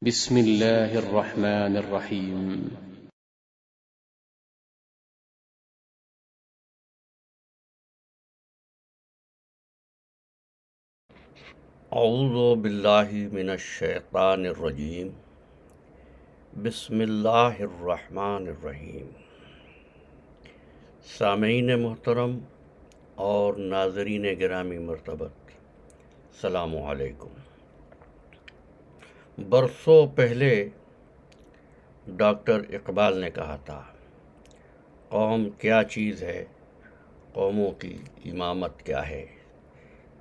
بسم الله الرحمن الرحيم. اعوذ باللہ من الشیطان الرجیم بسم اللہ الرحمن الرحیم۔ سامعین محترم اور ناظرین گرامی مرتبت، السلام علیکم۔ برسوں پہلے ڈاکٹر اقبال نے کہا تھا، قوم کیا چیز ہے، قوموں کی امامت کیا ہے،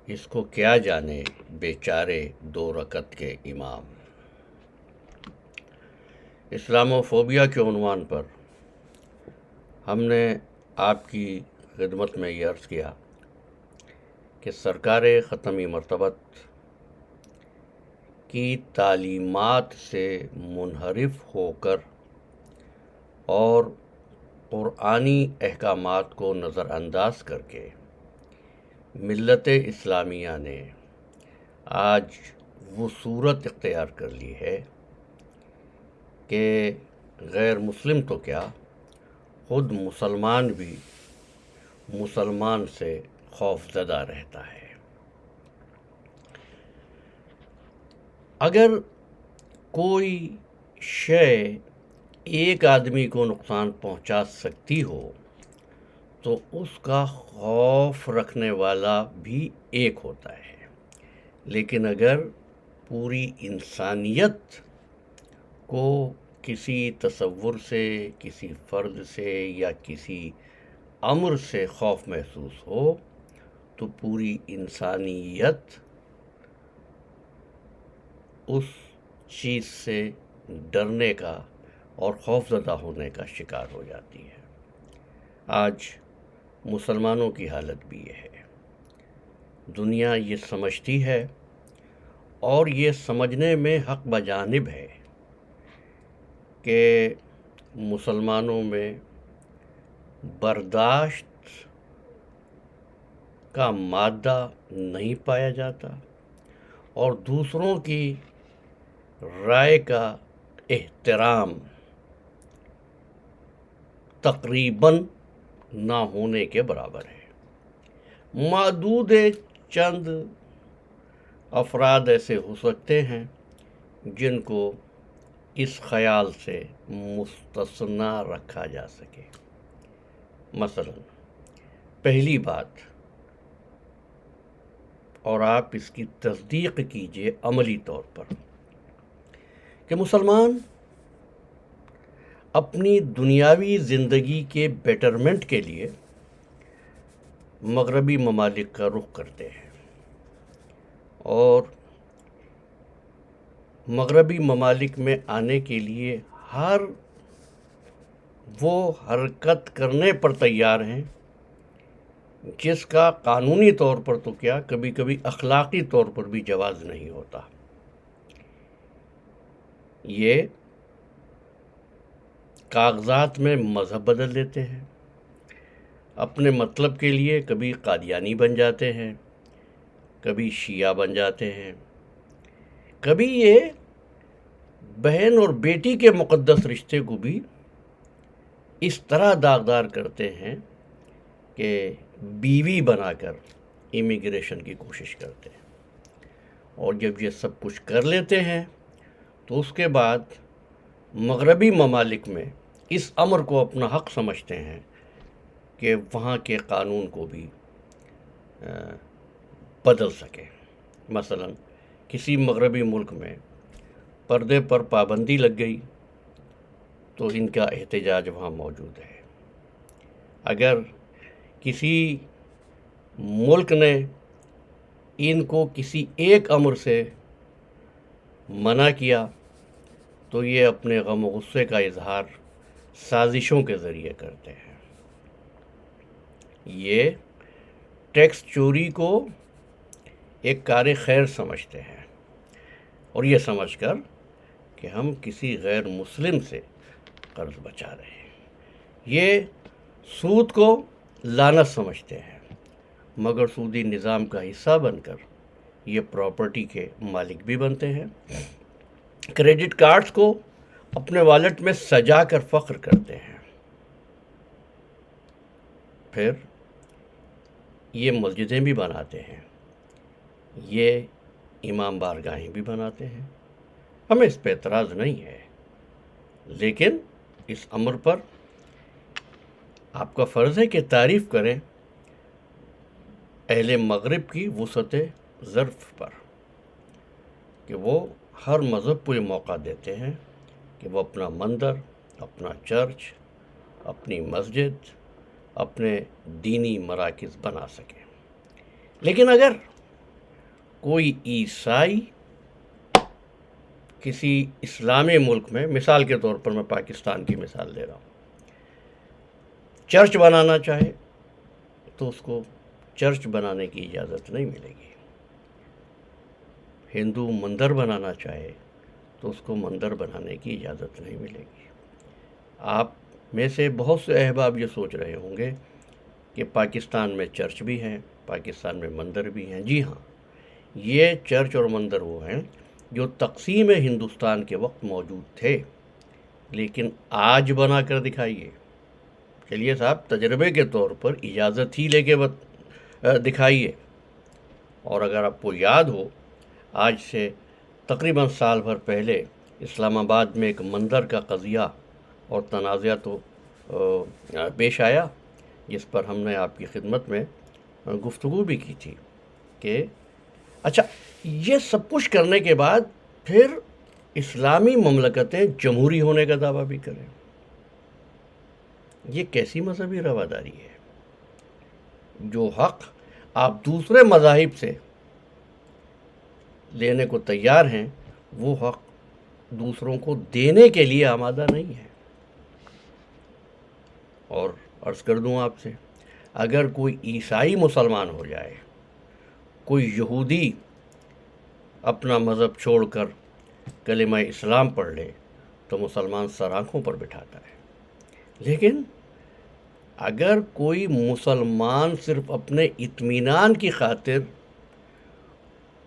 اس کو کیا جانے بیچارے دو رکعت کے امام۔ اسلاموفوبیا کے عنوان پر ہم نے آپ کی خدمت میں یہ عرض کیا کہ سرکار ختمی مرتبت کی تعلیمات سے منحرف ہو کر اور قرآنی احکامات کو نظر انداز کر کے ملت اسلامیہ نے آج وہ صورت اختیار کر لی ہے کہ غیر مسلم تو کیا، خود مسلمان بھی مسلمان سے خوف زدہ رہتا ہے۔ اگر کوئی شے ایک آدمی کو نقصان پہنچا سکتی ہو تو اس کا خوف رکھنے والا بھی ایک ہوتا ہے، لیکن اگر پوری انسانیت کو کسی تصور سے، کسی فرد سے یا کسی امر سے خوف محسوس ہو تو پوری انسانیت اس چیز سے ڈرنے کا اور خوف زدہ ہونے کا شکار ہو جاتی ہے۔ آج مسلمانوں کی حالت بھی یہ ہے۔ دنیا یہ سمجھتی ہے اور یہ سمجھنے میں حق بجانب ہے کہ مسلمانوں میں برداشت کا مادہ نہیں پایا جاتا اور دوسروں کی رائے کا احترام تقریباً نہ ہونے کے برابر ہے۔ معدود چند افراد ایسے ہو سکتے ہیں جن کو اس خیال سے مستثنی رکھا جا سکے۔ مثلا پہلی بات، اور آپ اس کی تصدیق کیجئے عملی طور پر، کہ مسلمان اپنی دنیاوی زندگی کے بیٹرمنٹ کے لیے مغربی ممالک کا رخ کرتے ہیں اور مغربی ممالک میں آنے کے لیے ہر وہ حرکت کرنے پر تیار ہیں جس کا قانونی طور پر تو کیا، کبھی کبھی اخلاقی طور پر بھی جواز نہیں ہوتا۔ یہ کاغذات میں مذہب بدل دیتے ہیں، اپنے مطلب کے لیے کبھی قادیانی بن جاتے ہیں، کبھی شیعہ بن جاتے ہیں، کبھی یہ بہن اور بیٹی کے مقدس رشتے کو بھی اس طرح داغدار کرتے ہیں کہ بیوی بنا کر امیگریشن کی کوشش کرتے ہیں، اور جب یہ سب کچھ کر لیتے ہیں تو اس کے بعد مغربی ممالک میں اس امر کو اپنا حق سمجھتے ہیں کہ وہاں کے قانون کو بھی بدل سکے۔ مثلا کسی مغربی ملک میں پردے پر پابندی لگ گئی تو ان کا احتجاج وہاں موجود ہے۔ اگر کسی ملک نے ان کو کسی ایک امر سے منع کیا تو یہ اپنے غم و غصے کا اظہار سازشوں کے ذریعے کرتے ہیں۔ یہ ٹیکس چوری کو ایک کار خیر سمجھتے ہیں اور یہ سمجھ کر کہ ہم کسی غیر مسلم سے قرض بچا رہے ہیں۔ یہ سود کو لعنت سمجھتے ہیں، مگر سودی نظام کا حصہ بن کر یہ پراپرٹی کے مالک بھی بنتے ہیں کریڈٹ کارڈز کو اپنے والیٹ میں سجا کر فخر کرتے ہیں، پھر یہ مسجدیں بھی بناتے ہیں، یہ امام بارگاہیں بھی بناتے ہیں. ہمیں اس پہ اعتراض نہیں ہے، لیکن اس امر پر آپ کا فرض ہے کہ تعریف کریں اہل مغرب کی وسعت ظرف پر، کہ وہ ہر مذہب کو یہ موقع دیتے ہیں کہ وہ اپنا مندر، اپنا چرچ، اپنی مسجد، اپنے دینی مراکز بنا سکیں. لیکن اگر کوئی عیسائی کسی اسلامی ملک میں، مثال کے طور پر میں پاکستان کی مثال دے رہا ہوں، چرچ بنانا چاہے تو اس کو چرچ بنانے کی اجازت نہیں ملے گی. ہندو مندر بنانا چاہے تو اس کو مندر بنانے کی اجازت نہیں ملے گی. آپ میں سے بہت سے احباب یہ سوچ رہے ہوں گے کہ پاکستان میں چرچ بھی ہیں، پاکستان میں مندر بھی ہیں. جی ہاں، یہ چرچ اور مندر وہ ہیں جو تقسیم ہندوستان کے وقت موجود تھے، لیکن آج بنا کر دکھائیے. چلیے صاحب، تجربے کے طور پر اجازت ہی لے کے دکھائیے. اور اگر آپ کو یاد ہو، آج سے تقریباً سال بھر پہلے اسلام آباد میں ایک مندر کا قضیہ اور تنازعہ تو پیش آیا، جس پر ہم نے آپ کی خدمت میں گفتگو بھی کی تھی کہ اچھا، یہ سب کچھ کرنے کے بعد پھر اسلامی مملکتیں جمہوری ہونے کا دعویٰ بھی کریں. یہ کیسی مذہبی رواداری ہے؟ جو حق آپ دوسرے مذاہب سے لینے کو تیار ہیں، وہ حق دوسروں کو دینے کے لیے آمادہ نہیں ہے. اور عرض کر دوں آپ سے، اگر کوئی عیسائی مسلمان ہو جائے، کوئی یہودی اپنا مذہب چھوڑ کر کلمہ اسلام پڑھ لے، تو مسلمان سر آنکھوں پر بٹھاتا ہے. لیکن اگر کوئی مسلمان صرف اپنے اطمینان کی خاطر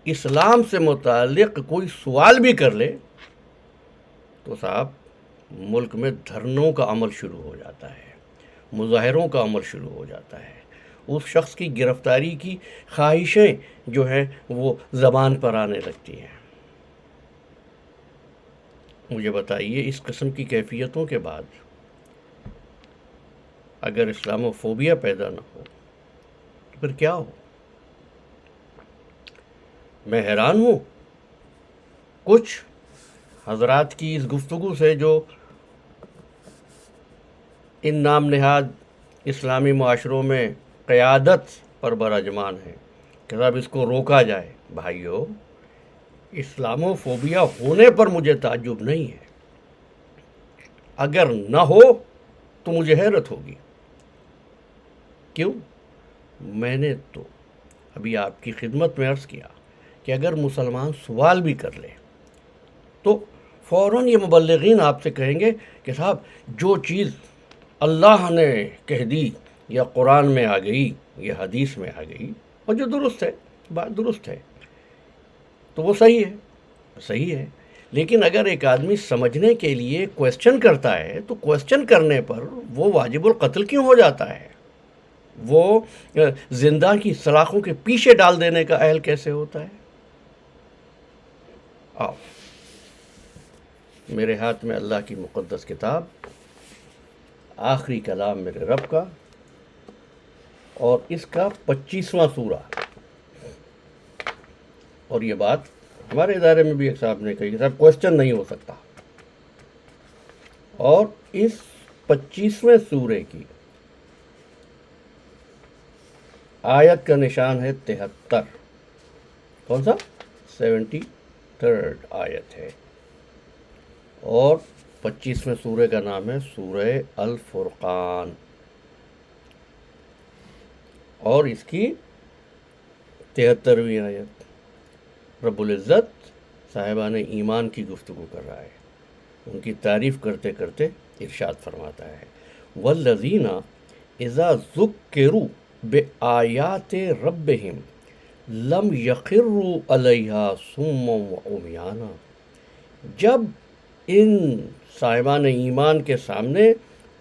اسلام سے متعلق کوئی سوال بھی کر لے، تو صاحب ملک میں دھرنوں کا عمل شروع ہو جاتا ہے، مظاہروں کا عمل شروع ہو جاتا ہے. اس شخص کی گرفتاری کی خواہشیں جو ہیں وہ زبان پر آنے لگتی ہیں. مجھے بتائیے، اس قسم کی کیفیتوں کے بعد اگر اسلامو فوبیا پیدا نہ ہو تو پھر کیا ہو؟ میں حیران ہوں کچھ حضرات کی اس گفتگو سے جو ان نام نہاد اسلامی معاشروں میں قیادت پر براجمان ہے کہ صاحب اس کو روکا جائے. بھائیو، اسلامو فوبیا ہونے پر مجھے تعجب نہیں ہے، اگر نہ ہو تو مجھے حیرت ہوگی. کیوں؟ میں نے تو ابھی آپ کی خدمت میں عرض کیا کہ اگر مسلمان سوال بھی کر لے تو فوراً یہ مبلغین آپ سے کہیں گے کہ صاحب جو چیز اللہ نے کہہ دی یا قرآن میں آ گئی یا حدیث میں آ گئی اور جو درست ہے، بات درست ہے، تو وہ صحیح ہے. لیکن اگر ایک آدمی سمجھنے کے لیے کویسچن کرتا ہے تو کویسچن کرنے پر وہ واجب القتل کیوں ہو جاتا ہے؟ وہ زندہ کی سلاخوں کے پیچھے ڈال دینے کا اہل کیسے ہوتا ہے؟ آؤ، میرے ہاتھ میں اللہ کی مقدس کتاب، آخری کلام میرے رب کا، اور اس کا 25واں سورہ. اور یہ بات ہمارے ادارے میں بھی ایک صاحب نے کہی کہ صاحب کویسچن نہیں ہو سکتا. اور اس 25ویں سورے کی آیت کا نشان ہے 73. کون سا؟ 73 آیت ہے. اور 25ویں سورے کا نام ہے سورہ الفرقان، اور اس کی 73ویں آیت. رب العزت صاحبان ایمان کی گفتگو کر رہا ہے، ان کی تعریف کرتے کرتے ارشاد فرماتا ہے والذین اذا ذکروا بآیات ربہم لم یخروا علیہا صما وعمیانا جب ان صاحبان ایمان کے سامنے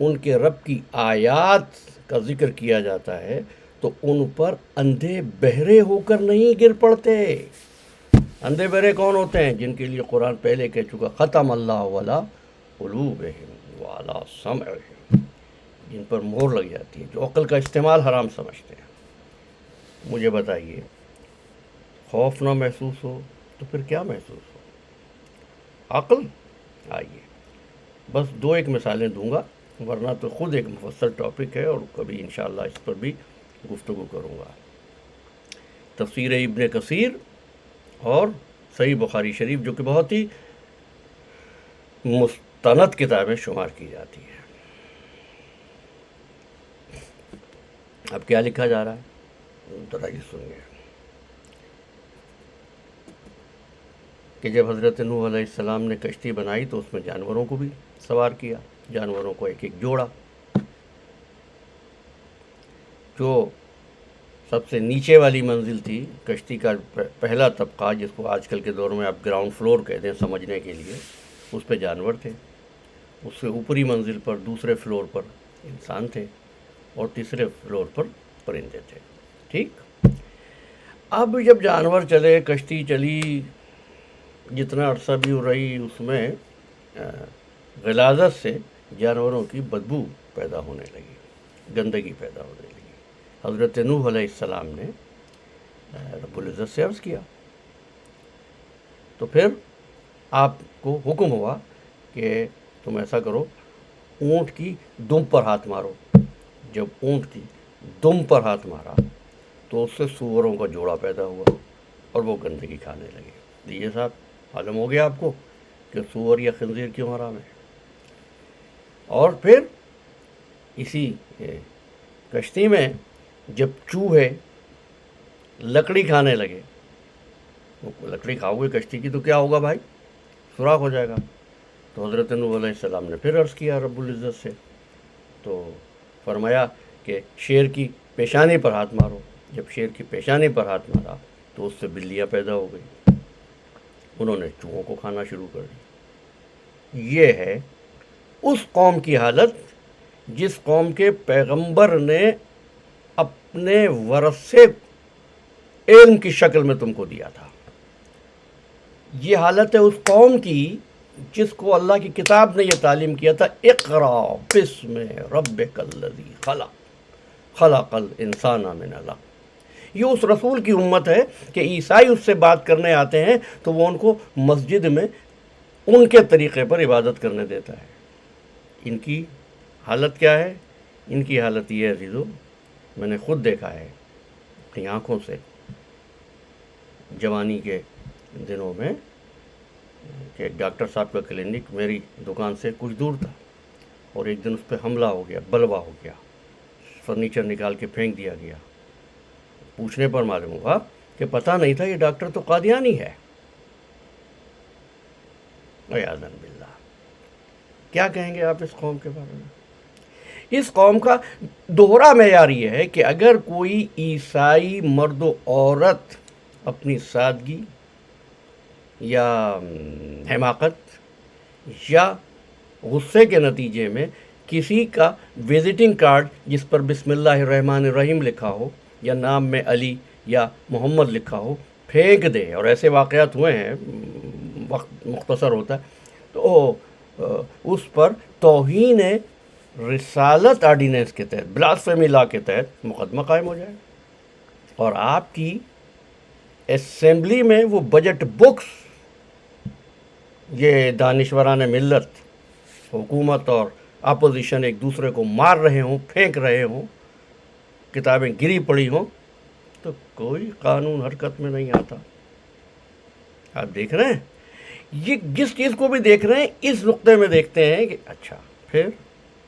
ان کے رب کی آیات کا ذکر کیا جاتا ہے تو ان پر اندھے بہرے ہو کر نہیں گر پڑتے۔ اندھے بہرے کون ہوتے ہیں؟ جن کے لیے قرآن پہلے کہہ چکا ختم اللہ علی قلوبہم وعلی سمعہم، جن پر مہر لگ جاتی ہے، جو عقل کا استعمال حرام سمجھتے ہیں۔ مجھے بتائیے، خوف نہ محسوس ہو تو پھر کیا محسوس ہو؟ عقل؟ آئیے بس دو ایک مثالیں دوں گا، ورنہ تو خود ایک مفصل ٹاپک ہے اور کبھی انشاءاللہ اس پر بھی گفتگو کروں گا۔ تفسیر ابن کثیر اور صحیح بخاری شریف، جو کہ بہت ہی مستند کتابیں شمار کی جاتی ہیں۔ اب کیا لکھا جا رہا ہے ذرا یہ سنیے کہ جب حضرت نوح علیہ السلام نے کشتی بنائی تو اس میں جانوروں کو بھی سوار کیا، جانوروں کو ایک ایک جوڑا۔ جو سب سے نیچے والی منزل تھی کشتی کا پہلا طبقہ، جس کو آج کل کے دور میں آپ گراؤنڈ فلور کہتے ہیں سمجھنے کے لیے، اس پہ جانور تھے۔ اس سے اوپری منزل پر دوسرے فلور پر انسان تھے اور تیسرے فلور پر پرندے تھے۔ ٹھیک، اب جب جانور چلے، کشتی چلی، جتنا عرصہ بھی رہی، اس میں غلاظت سے جانوروں کی بدبو پیدا ہونے لگی، گندگی پیدا ہونے لگی۔ حضرت نوح علیہ السلام نے رب العزت سے عرض کیا، تو پھر آپ کو حکم ہوا کہ تم ایسا کرو، اونٹ کی دم پر ہاتھ مارو۔ جب اونٹ کی دم پر ہاتھ مارا تو اس سے سوروں کا جوڑا پیدا ہوا اور وہ گندگی کھانے لگے۔ دیجیے صاحب، معلوم ہو گیا آپ کو کہ سور یا خنزیر کیوں حرام ہے۔ اور پھر اسی کشتی میں جب چوہے لکڑی کھانے لگے، لکڑی کھاؤ گے کشتی کی تو کیا ہوگا بھائی؟ سوراخ ہو جائے گا۔ تو حضرت نوح علیہ السلام نے پھر عرض کیا رب العزت سے، تو فرمایا کہ شیر کی پیشانی پر ہاتھ مارو۔ جب شیر کی پیشانی پر ہاتھ مارا تو اس سے بلیاں پیدا ہو گئی، انہوں نے چوہوں کو کھانا شروع کر دی۔ یہ ہے اس قوم کی حالت جس قوم کے پیغمبر نے اپنے ورثے علم کی شکل میں تم کو دیا تھا۔ یہ حالت ہے اس قوم کی جس کو اللہ کی کتاب نے یہ تعلیم کیا تھا، اقرا بسم ربک الذی خلق خلق الانسان من علق۔ یہ اس رسول کی امت ہے کہ عیسائی اس سے بات کرنے آتے ہیں تو وہ ان کو مسجد میں ان کے طریقے پر عبادت کرنے دیتا ہے۔ ان کی حالت کیا ہے؟ ان کی حالت یہ ہے عزیزو، میں نے خود دیکھا ہے اپنی آنکھوں سے جوانی کے دنوں میں کہ ایک ڈاکٹر صاحب کا کلینک میری دکان سے کچھ دور تھا، اور ایک دن اس پہ حملہ ہو گیا، بلوا ہو گیا، فرنیچر نکال کے پھینک دیا گیا۔ پوچھنے پر معلوم ہوا کہ پتہ نہیں تھا یہ ڈاکٹر تو قادیانی ہے۔ عیاذاً باللہ۔ کیا کہیں گے آپ اس قوم کے بارے میں؟ اس قوم کا دوہرا معیار یہ ہے کہ اگر کوئی عیسائی مرد و عورت اپنی سادگی یا حماقت یا غصے کے نتیجے میں کسی کا وزٹنگ کارڈ جس پر بسم اللہ الرحمن الرحیم لکھا ہو یا نام میں علی یا محمد لکھا ہو پھینک دے، اور ایسے واقعات ہوئے ہیں، وقت مختصر ہوتا ہے، تو اس پر توہین رسالت آرڈیننس کے تحت، بلاسفیمی لا کے تحت مقدمہ قائم ہو جائے، اور آپ کی اسمبلی میں وہ بجٹ بکس، یہ دانشوران ملت، حکومت اور اپوزیشن ایک دوسرے کو مار رہے ہوں، پھینک رہے ہوں، کتابیں گری پڑی ہوں، تو کوئی قانون حرکت میں نہیں آتا۔ آپ دیکھ رہے ہیں، یہ جس چیز کو بھی دیکھ رہے ہیں اس نقطے میں دیکھتے ہیں کہ اچھا۔ پھر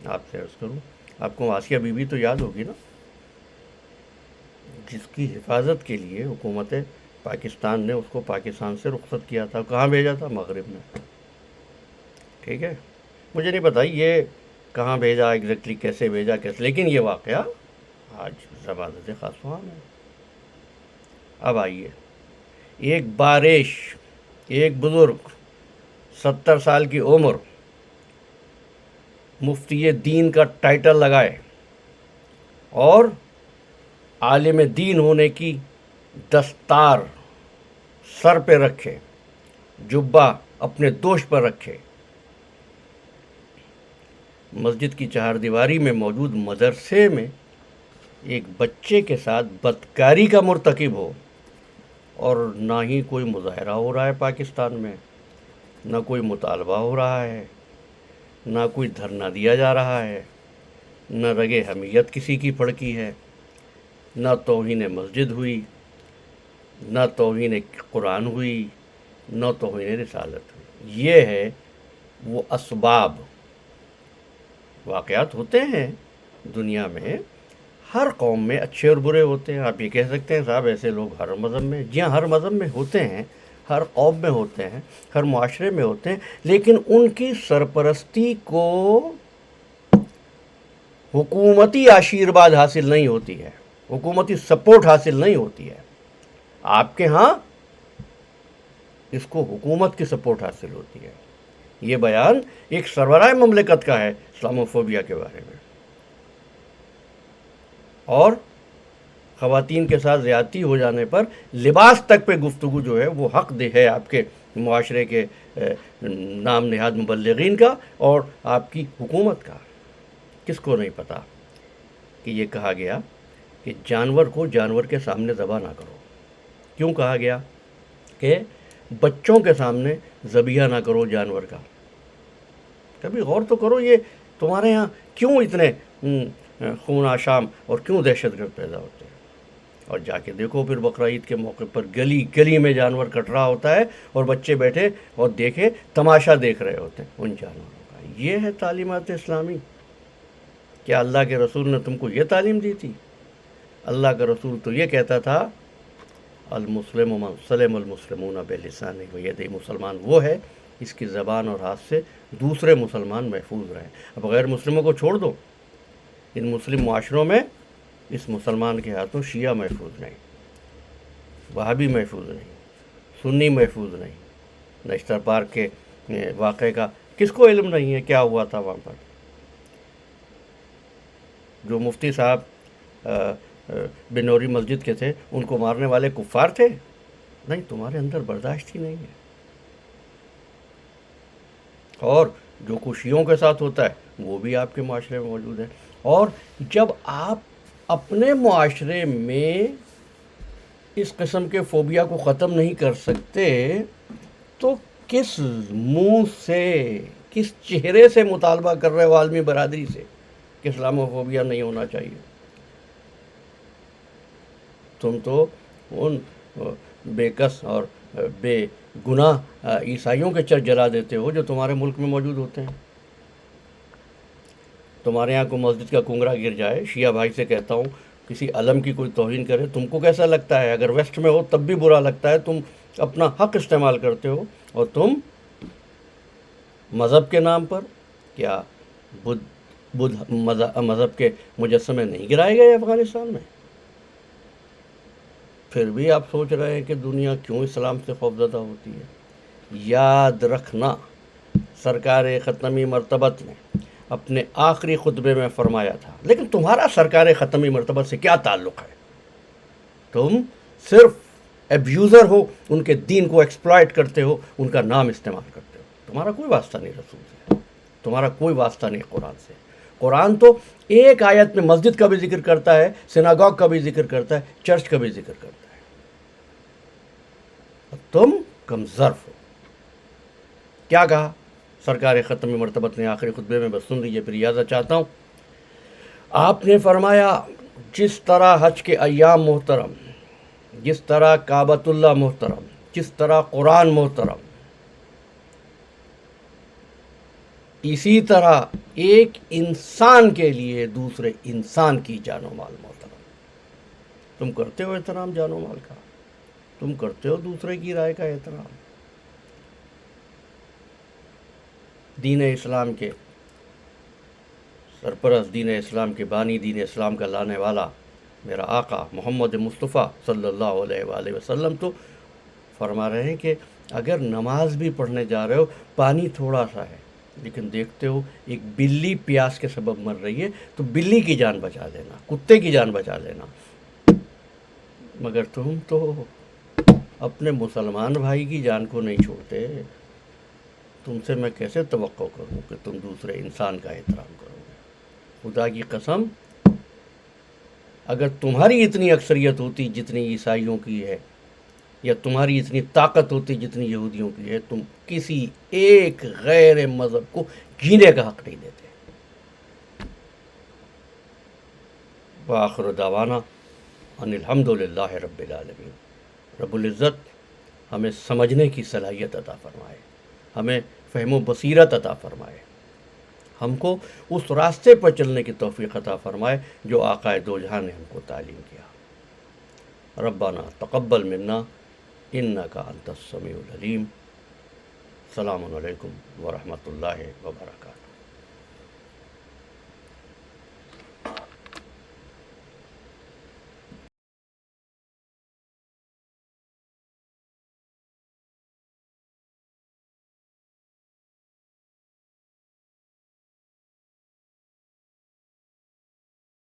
آپ سے عرض کروں، آپ کو آسیہ بی بی تو یاد ہوگی نا، جس کی حفاظت کے لیے حکومت پاکستان نے اس کو پاکستان سے رخصت کیا تھا، کہاں بھیجا تھا؟ مغرب میں۔ ٹھیک ہے، مجھے نہیں پتا یہ کہاں بھیجا ایگزیکٹلی، کیسے بھیجا، کیسے، لیکن یہ واقعہ آج زبانت خاص فہم ہے۔ اب آئیے، ایک بارش، ایک بزرگ 70 سال کی عمر، مفتی دین کا ٹائٹل لگائے اور عالم دین ہونے کی دستار سر پہ رکھے، جبہ اپنے دوش پر رکھے، مسجد کی چہار دیواری میں موجود مدرسے میں ایک بچے کے ساتھ بدکاری کا مرتکب ہو، اور نہ ہی کوئی مظاہرہ ہو رہا ہے پاکستان میں، نہ کوئی مطالبہ ہو رہا ہے، نہ کوئی دھرنا دیا جا رہا ہے، نہ رگ حمیت کسی کی پھڑکی ہے، نہ توہین مسجد ہوئی، نہ توہین قرآن ہوئی، نہ توہین رسالت ہوئی۔ یہ ہے وہ اسباب۔ واقعات ہوتے ہیں دنیا میں، ہر قوم میں اچھے اور برے ہوتے ہیں۔ آپ یہ کہہ سکتے ہیں صاحب ایسے لوگ ہر مذہب میں، جی ہاں ہر مذہب میں ہوتے ہیں، ہر قوم میں ہوتے ہیں، ہر معاشرے میں ہوتے ہیں، لیکن ان کی سرپرستی کو حکومتی آشیرواد حاصل نہیں ہوتی ہے، حکومتی سپورٹ حاصل نہیں ہوتی ہے۔ آپ کے ہاں اس کو حکومت کی سپورٹ حاصل ہوتی ہے۔ یہ بیان ایک سربراہ مملکت کا ہے اسلاموفوبیا کے بارے میں، اور خواتین کے ساتھ زیادتی ہو جانے پر لباس تک پہ گفتگو جو ہے وہ حق ہے آپ کے معاشرے کے نام نہاد مبلغین کا اور آپ کی حکومت کا۔ کس کو نہیں پتا کہ یہ کہا گیا کہ جانور کو جانور کے سامنے ذبح نہ کرو؟ کیوں کہا گیا کہ بچوں کے سامنے ذبیحہ نہ کرو جانور کا؟ کبھی غور تو کرو، یہ تمہارے ہاں کیوں اتنے خون آشام اور کیوں دہشت گرد پیدا ہوتے ہیں؟ اور جا کے دیکھو پھر بقرعید کے موقع پر گلی گلی میں جانور کٹ رہا ہوتا ہے اور بچے بیٹھے اور دیکھے تماشا دیکھ رہے ہوتے ہیں ان جانوروں کا۔ یہ ہے تعلیمات اسلامی؟ کیا اللہ کے رسول نے تم کو یہ تعلیم دی تھی؟ اللہ کا رسول تو یہ کہتا تھا المسلم من سلم المسلمون بلسانہ ویدہ، مسلمان وہ ہے اس کی زبان اور ہاتھ سے دوسرے مسلمان محفوظ رہیں۔ اب غیر مسلموں کو چھوڑ دو، ان مسلم معاشروں میں اس مسلمان کے ہاتھوں شیعہ محفوظ نہیں، وہابی محفوظ نہیں، سنی محفوظ نہیں۔ نشتر پارک کے واقعے کا کس کو علم نہیں ہے کیا ہوا تھا وہاں پر؟ جو مفتی صاحب بنوری مسجد کے تھے ان کو مارنے والے کفار تھے؟ نہیں، تمہارے اندر برداشت ہی نہیں ہے۔ اور جو کچھ شیعوں کے ساتھ ہوتا ہے وہ بھی آپ کے معاشرے میں موجود ہے۔ اور جب آپ اپنے معاشرے میں اس قسم کے فوبیا کو ختم نہیں کر سکتے تو کس منہ سے، کس چہرے سے مطالبہ کر رہے ہو عالمی برادری سے کہ اسلاموفوبیا نہیں ہونا چاہیے؟ تم تو ان بے کس اور بے گناہ عیسائیوں کے چرچ جلا دیتے ہو جو تمہارے ملک میں موجود ہوتے ہیں۔ تمہارے یہاں کو مسجد کا کنگرا گر جائے، شیعہ بھائی سے کہتا ہوں، کسی علم کی کوئی توہین کرے، تم کو کیسا لگتا ہے؟ اگر ویسٹ میں ہو تب بھی برا لگتا ہے، تم اپنا حق استعمال کرتے ہو، اور تم مذہب کے نام پر کیا بدھ مذہب کے مجسمے نہیں گرائے گئے افغانستان میں؟ پھر بھی آپ سوچ رہے ہیں کہ دنیا کیوں اسلام سے خوفزدہ ہوتی ہے۔ یاد رکھنا، سرکار ختمی مرتبت نے اپنے آخری خطبے میں فرمایا تھا، لیکن تمہارا سرکار ختمی مرتبت سے کیا تعلق ہے؟ تم صرف ایبیوزر ہو، ان کے دین کو ایکسپلائٹ کرتے ہو، ان کا نام استعمال کرتے ہو۔ تمہارا کوئی واسطہ نہیں رسول سے، تمہارا کوئی واسطہ نہیں قرآن سے۔ قرآن تو ایک آیت میں مسجد کا بھی ذکر کرتا ہے، سیناگوگ کا بھی ذکر کرتا ہے، چرچ کا بھی ذکر کرتا ہے، اور تم کم ظرف ہو۔ کیا کہا سرکار ختمی مرتبت نے آخری خطبے میں؟ بس سن لیجیے، پھر یاد چاہتا ہوں۔ آپ نے فرمایا جس طرح حج کے ایام محترم، جس طرح کعبۃ اللہ محترم، جس طرح قرآن محترم، اسی طرح ایک انسان کے لیے دوسرے انسان کی جان و مال محترم۔ تم کرتے ہو احترام جان و مال کا؟ تم کرتے ہو دوسرے کی رائے کا احترام؟ دین اسلام کے سرپرست، دین اسلام کے بانی، دین اسلام کا لانے والا میرا آقا محمد مصطفیٰ صلی اللہ علیہ وآلہ وسلم تو فرما رہے ہیں کہ اگر نماز بھی پڑھنے جا رہے ہو، پانی تھوڑا سا ہے لیکن دیکھتے ہو ایک بلی پیاس کے سبب مر رہی ہے تو بلی کی جان بچا لینا، کتے کی جان بچا لینا، مگر تم تو اپنے مسلمان بھائی کی جان کو نہیں چھوڑتے۔ تم سے میں کیسے توقع کروں کہ تم دوسرے انسان کا احترام کرو گے؟ خدا کی قسم، اگر تمہاری اتنی اکثریت ہوتی جتنی عیسائیوں کی ہے، یا تمہاری اتنی طاقت ہوتی جتنی یہودیوں کی ہے، تم کسی ایک غیر مذہب کو جینے کا حق نہیں دیتے۔ وآخر دعوانا ان الحمد للہ رب العالمین۔ رب العزت ہمیں سمجھنے کی صلاحیت عطا فرمائے، ہمیں فہم و بصیرت عطا فرمائے، ہم کو اس راستے پر چلنے کی توفیق عطا فرمائے جو آقا دو جہاں نے ہم کو تعلیم کیا۔ ربنا تقبل منا انک انت السمیع العلیم۔ السلام علیکم ورحمۃ اللہ وبرکاتہ۔